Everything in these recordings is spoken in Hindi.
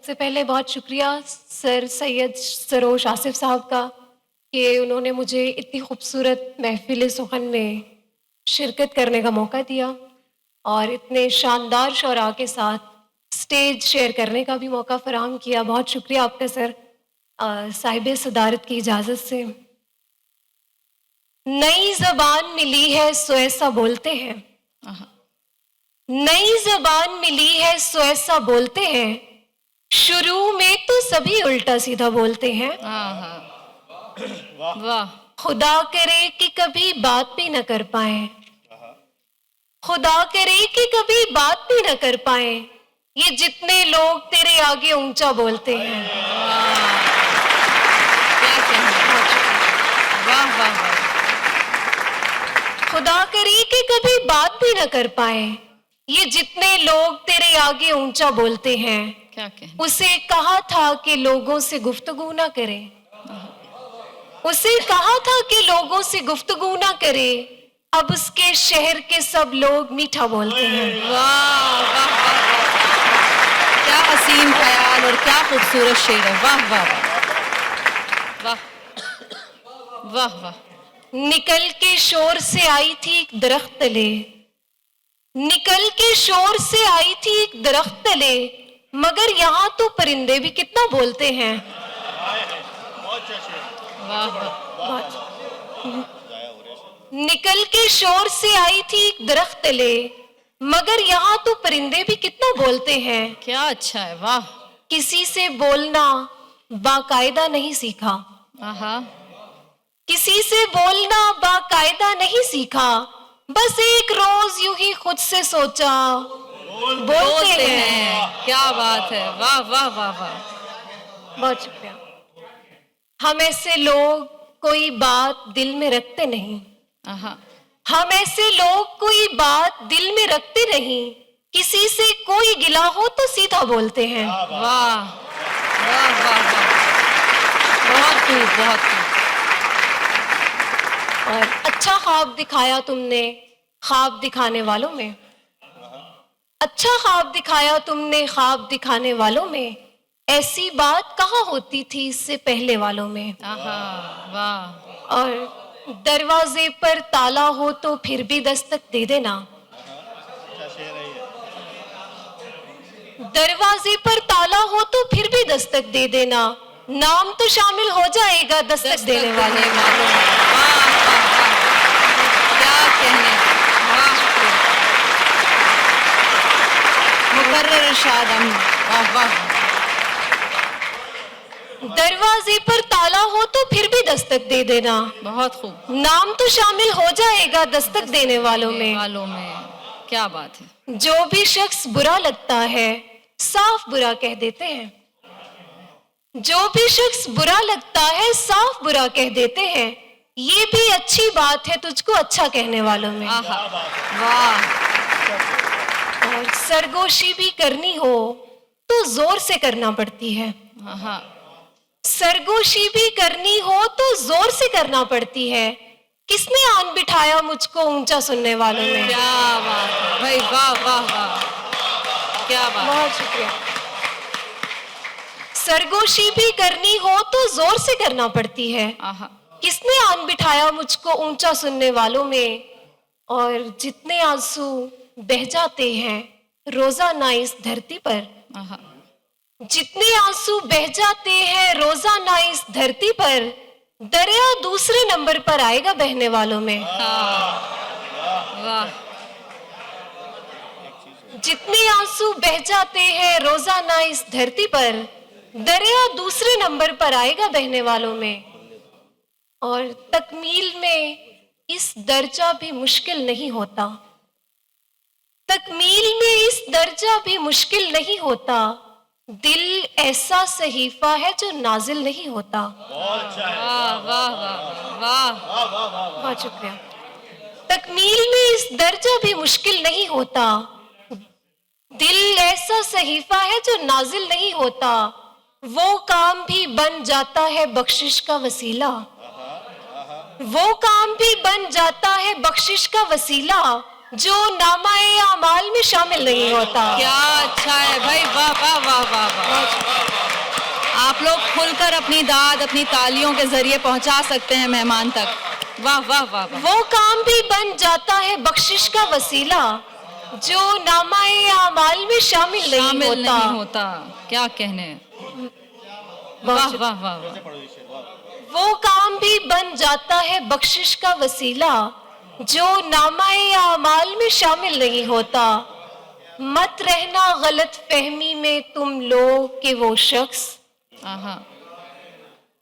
सबसे पहले बहुत शुक्रिया सर सैयद सरोश आसिफ साहब का कि उन्होंने मुझे इतनी खूबसूरत महफिल सुखन में शिरकत करने का मौका दिया और इतने शानदार शौरा के साथ स्टेज शेयर करने का भी मौका फराहम किया। बहुत शुक्रिया आपका सर। साहिब सदारत की इजाज़त से, नई ज़बान मिली है सो ऐसा बोलते हैं, नई ज़बान मिली है सो ऐसा बोलते हैं, शुरू में तो सभी उल्टा सीधा बोलते हैं। वाह, खुदा करे कि कभी बात भी न कर पाए, खुदा करे कि कभी बात भी न कर पाए, ये जितने लोग तेरे आगे ऊंचा बोलते हैं। क्या कहना, वाह वाह वाह। खुदा करे कि कभी बात भी न कर पाए, ये जितने लोग तेरे आगे ऊंचा बोलते हैं। क्या कहना, उसे कहा था कि लोगों से गुफ्तगू ना करे, उसे कहा था कि लोगों से गुफ्तगू ना करे, अब उसके शहर के सब लोग मीठा बोलते हैं। वाह वाह वाह वाह, क्या हसीन ख्याल और क्या खूबसूरत शेर है। वाह वाह वाह वाह वाह। निकल के शोर से आई थी एक दरख्त तले, निकल के शोर से आई थी एक दरख्त तले, मगर यहाँ तो परिंदे भी कितना बोलते हैं। वाह वाह, निकल के शोर से आई थी एक दरख्त तले, मगर यहाँ तो परिंदे भी कितना बोलते हैं। क्या अच्छा है। वाह, किसी से बोलना बाकायदा नहीं सीखा, आहा, किसी से बोलना बाकायदा नहीं सीखा, बस एक रोज यूं ही खुद से सोचा बोलते हैं। क्या बात है। वाह वाह वाह वाह। बहुत शुक्रिया। हम ऐसे लोग कोई बात दिल में रखते नहीं, आहा, हम ऐसे लोग कोई बात दिल में रखते नहीं, किसी से कोई गिला हो तो सीधा बोलते हैं। वाह वाह वाह वाह, बहुत खूब बहुत खूब। और अच्छा ख्वाब दिखाया तुमने ख्वाब दिखाने वालों में, अच्छा ख्वाब दिखाया तुमने ख्वाब दिखाने वालों में, ऐसी बात कहाँ होती थी इससे पहले वालों में। आहा, वाह, और दरवाजे पर ताला हो तो फिर भी दस्तक दे देना, दरवाजे पर ताला हो तो फिर भी दस्तक दे देना, नाम तो शामिल हो जाएगा दस्तक देने वाले वालों में। वाह वाह वाह, क्या कहने। वाह, मुकर्रर इरशाद हम। वाह वाह, दरवाजे पर ताला हो तो फिर भी दस्तक दे देना, बहुत खूब। नाम तो शामिल हो जाएगा दस्तक देने वालों में। वालों में क्या बात है। जो भी शख्स बुरा लगता है साफ बुरा कह देते हैं, जो भी शख्स बुरा लगता है साफ बुरा कह देते हैं, ये भी अच्छी बात है तुझको अच्छा कहने वालों में। आहा, वाह, और सरगोशी भी करनी हो तो जोर से करना पड़ती है, आहा, सरगोशी भी करनी हो तो जोर से करना पड़ती है, किसने आन बिठाया मुझको ऊंचा सुनने वालों में। क्या बात है भाई, वाह वाह वाह, क्या बात। बहुत शुक्रिया। सरगोशी भी करनी हो तो जोर से करना पड़ती है, आहा, किसने आन बिठाया मुझको ऊंचा सुनने वालों में, और जितने आंसू बह जाते हैं रोजाना इस धरती पर, आहा, जितने आंसू बह जाते हैं रोजाना इस धरती पर, दरिया दूसरे नंबर पर आएगा बहने वालों में। वाह, जितने आंसू बह जाते हैं रोजाना इस धरती पर, दरिया दूसरे नंबर पर आएगा बहने वालों में। और तकमील में इस दर्जा भी मुश्किल नहीं होता, तकमील में इस दर्जा भी मुश्किल नहीं होता, दिल ऐसा सहीफा है जो नाजिल नहीं होता। वाह वाह वाह वाह, बहुत शुक्रिया। तकमील में इस दर्जा भी मुश्किल नहीं होता, दिल ऐसा सहीफा है जो नाजिल नहीं होता, वो काम भी बन जाता है बख्शिश का वसीला, वो काम भी बन जाता है बख्शिश का वसीला, जो नामाए आमाल में शामिल नहीं होता। क्या अच्छा है भाई, वाह वाह वाह वाह वाह। आप लोग खुलकर अपनी दाद अपनी तालियों के जरिए पहुंचा सकते हैं मेहमान तक। वाह वाह वाह वाह। वो काम भी बन जाता है बख्शिश का वसीला, जो नामाए आमाल में शामिल नहीं होता। क्या कहने, वाह वाह वाह वाह। वो काम भी बन जाता है बख्शिश का वसीला, जो नामाए आमाल में शामिल नहीं होता। मत रहना गलत फहमी में तुम लोग के वो शख्स, आहा।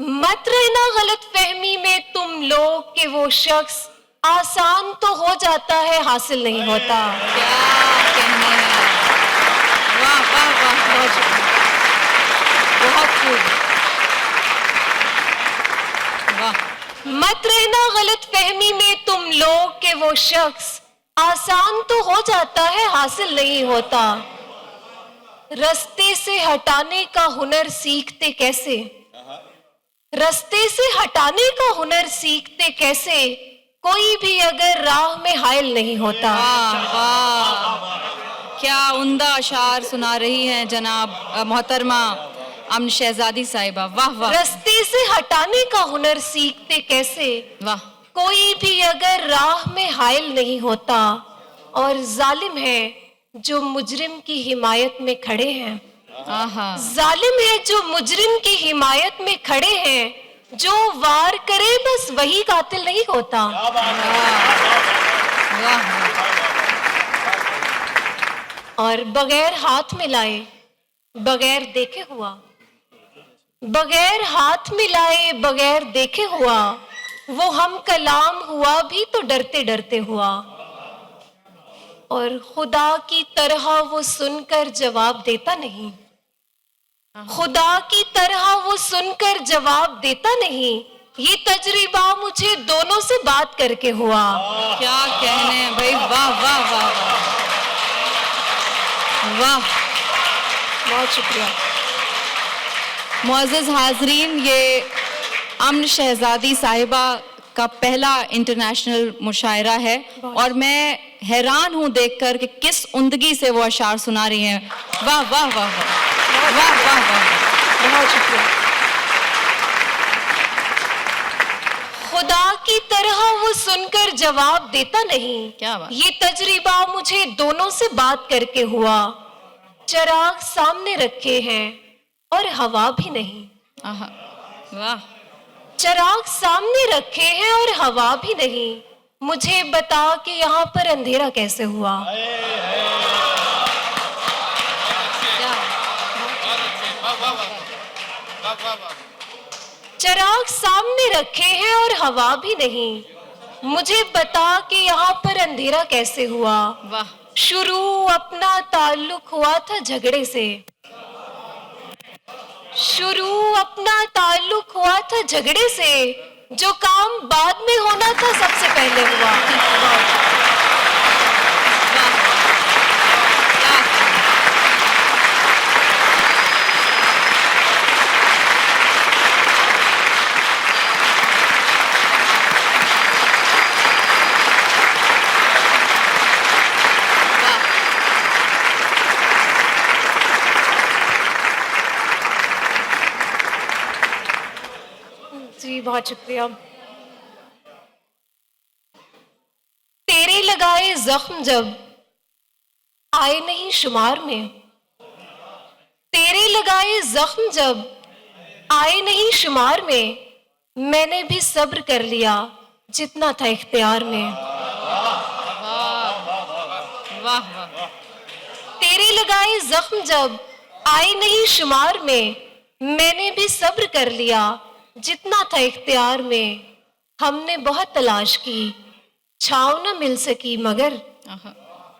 मत रहना गलत फहमी में तुम लोग के वो शख्स, आसान तो हो जाता है हासिल नहीं होता। क्या कहने हैं, वाह वाह वाह, बहुत खूब, वाह। मत रहना गलत फहमी में तुम लोग के वो शख्स, आसान तो हो जाता है हासिल नहीं होता। रास्ते से हटाने का हुनर सीखते कैसे, रास्ते से हटाने का हुनर सीखते कैसे, कोई भी अगर राह में हायल नहीं होता। वाह वाह, क्या उम्दा अशार सुना रही हैं जनाब मोहतरमा अमन शहजादी साहिबा, वाह वाह। रास्ते से हटाने का हुनर सीखते कैसे, वाह। कोई भी अगर राह में हायल नहीं होता। और जालिम है जो मुजरिम की हिमायत में खड़े हैं, आहा। जालिम है जो मुजरिम की हिमायत में खड़े हैं, जो वार करे बस वही कातिल नहीं होता। वाह। और बगैर हाथ मिलाए बगैर देखे हुआ, बगैर हाथ मिलाए बगैर देखे हुआ, वो हम कलाम हुआ भी तो डरते डरते हुआ। और खुदा की तरह वो सुनकर जवाब देता नहीं, खुदा की तरह वो सुनकर जवाब देता नहीं। ये तजर्बा मुझे दोनों से बात करके हुआ। क्या कहने हैं भाई, वाह वाह वाह वाह, बहुत शुक्रिया। मुअज़्ज़ज़ हाज़रीन, ये अमन शहजादी साहिबा का पहला इंटरनेशनल मुशायरा है और मैं हैरान हूँ देखकर कि किस उम्दगी से वो अशार सुना रही हैं। वाह वाह वाह वाह वाह वाह वाह, बहुत शुक्रिया। खुदा की तरह वो सुनकर जवाब देता नहीं। क्या बात। ये तजर्बा मुझे दोनों से बात करके हुआ। चिराग सामने रखे हैं और हवा भी नहीं। आहा, वाह। चिराग सामने रखे हैं और हवा भी नहीं। मुझे बता कि यहाँ पर अंधेरा कैसे हुआ। चिराग सामने रखे हैं और हवा भी नहीं। मुझे बता कि यहाँ पर अंधेरा कैसे हुआ। वाह। शुरू अपना ताल्लुक हुआ था झगड़े से, शुरू अपना ताल्लुक हुआ था झगड़े से, जो काम बाद में होना था सबसे पहले हुआ। जी बहुत शुक्रिया। तेरे लगाए जख्म जब आए नहीं शुमार में, तेरे लगाए जख्म जब आए नहीं शुमार में, मैंने भी सब्र कर लिया जितना था इख्तियार में। वाह। तेरे लगाए जख्म जब आए नहीं शुमार में, मैंने भी सब्र कर लिया जितना था इख्तियार में। हमने बहुत तलाश की छाँव न मिल सकी मगर,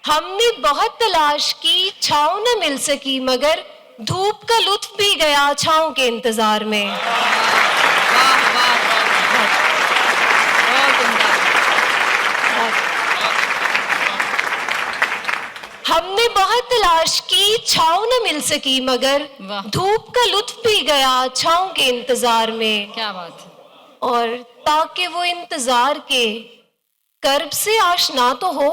हमने बहुत तलाश की छाँव न मिल सकी मगर, धूप का लुत्फ भी गया छाँव के इंतजार में। वाह वाह, बहुत उम्दा। हमने बहुत तलाश की छाँव न मिल सकी मगर, धूप का लुत्फ भी गया छाँव के इंतजार में। क्या बात। और ताकि वो इंतजार के कर्ब से आशना तो हो,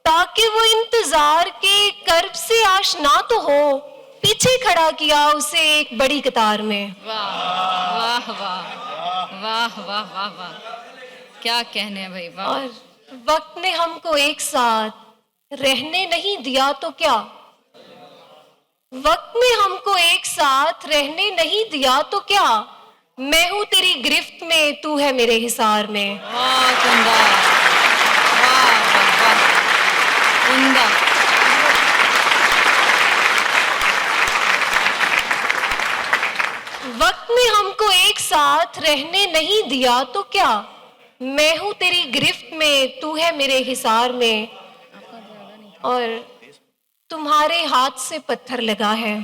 ताकि वो इंतजार के कर्ब से आशना तो हो, पीछे खड़ा किया उसे एक बड़ी कतार में। वाह वाह वाह वाह वाह वाह वाह, क्या कहने हैं भाई, वाह। और वक्त ने हमको एक साथ रहने नहीं दिया तो क्या, वक्त ने हमको एक साथ रहने नहीं दिया तो क्या, मैं हूं तेरी गिरफ्त में, तू है मेरे हिसार में। बहुत उम्दा, वाह वाह वाह, उम्दा। वक्त ने हमको एक साथ रहने नहीं दिया तो क्या, मैं हूं तेरी गिरफ्त में, तू है मेरे हिसार में। और तुम्हारे हाथ से पत्थर लगा है,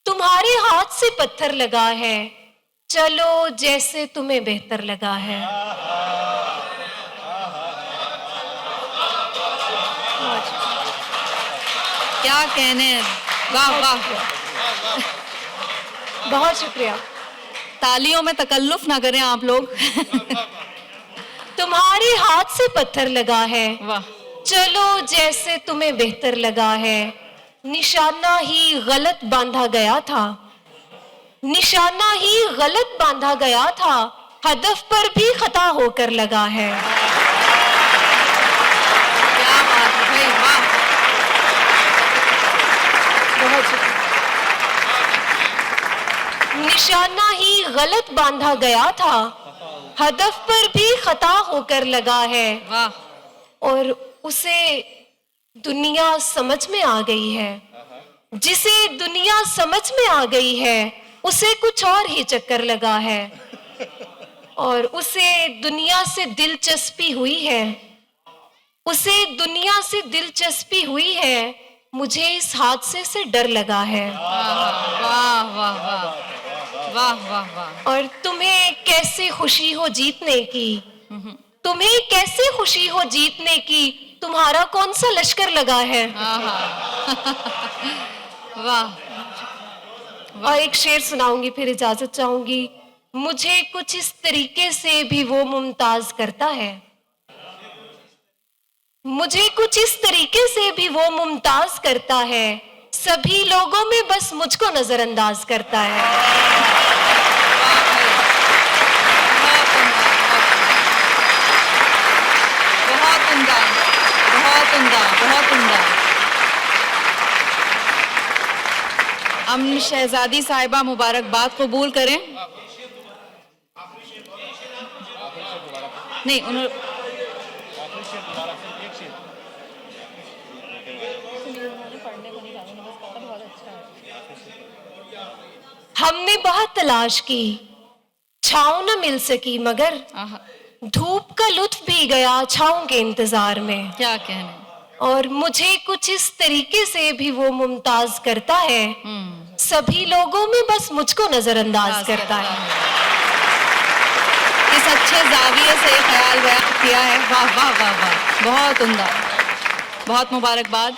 तुम्हारे हाथ से पत्थर लगा है, चलो जैसे तुम्हें बेहतर लगा है। क्या कहने, वाह वाह। बहुत शुक्रिया। तालियों में तकल्लुफ ना करें आप लोग। तुम्हारे हाथ से पत्थर लगा है, वाह, चलो जैसे तुम्हें बेहतर लगा है। निशाना ही गलत बांधा गया था, निशाना ही गलत बांधा गया था, हदफ पर भी खता होकर लगा है। क्या बात है भाई, वाह। बहुत शुक्रिया। निशाना ही गलत बांधा गया था, हदफ पर भी खता होकर लगा है। वाह। और उसे दुनिया समझ में आ गई है, जिसे दुनिया समझ में आ गई है, उसे कुछ और ही चक्कर लगा है। और उसे दुनिया से दिलचस्पी हुई है, उसे दुनिया से दिलचस्पी हुई है, मुझे इस हादसे से डर लगा है। वाह वाह वाह वाह वाह वाह। और तुम्हें कैसे खुशी हो जीतने की, तुम्हें कैसे खुशी हो जीतने की, तुम्हारा कौन सा लश्कर लगा है। वाह। और एक शेर सुनाऊंगी फिर इजाजत चाहूंगी। मुझे कुछ इस तरीके से भी वो मुमताज करता है, मुझे कुछ इस तरीके से भी वो मुमताज करता है, सभी लोगों में बस मुझको नजरअंदाज करता है। बहुत उम्दा, बहुत उम्दा, बहुत उम्दा। अमन शहजादी साहिबा मुबारकबाद कबूल करें। नहीं, उन्होंने हमने बहुत तलाश की, छाँव न मिल सकी, मगर धूप का लुत्फ भी गया छाँव के इंतजार में। क्या कहने। और मुझे कुछ इस तरीके से भी वो मुमताज करता है, सभी लोगों में बस मुझको नजरअंदाज करता है। इस अच्छे जाविये से ख्याल बयां किया है। वाह वाह वाह वाह, बहुत उम्दा, बहुत मुबारकबाद।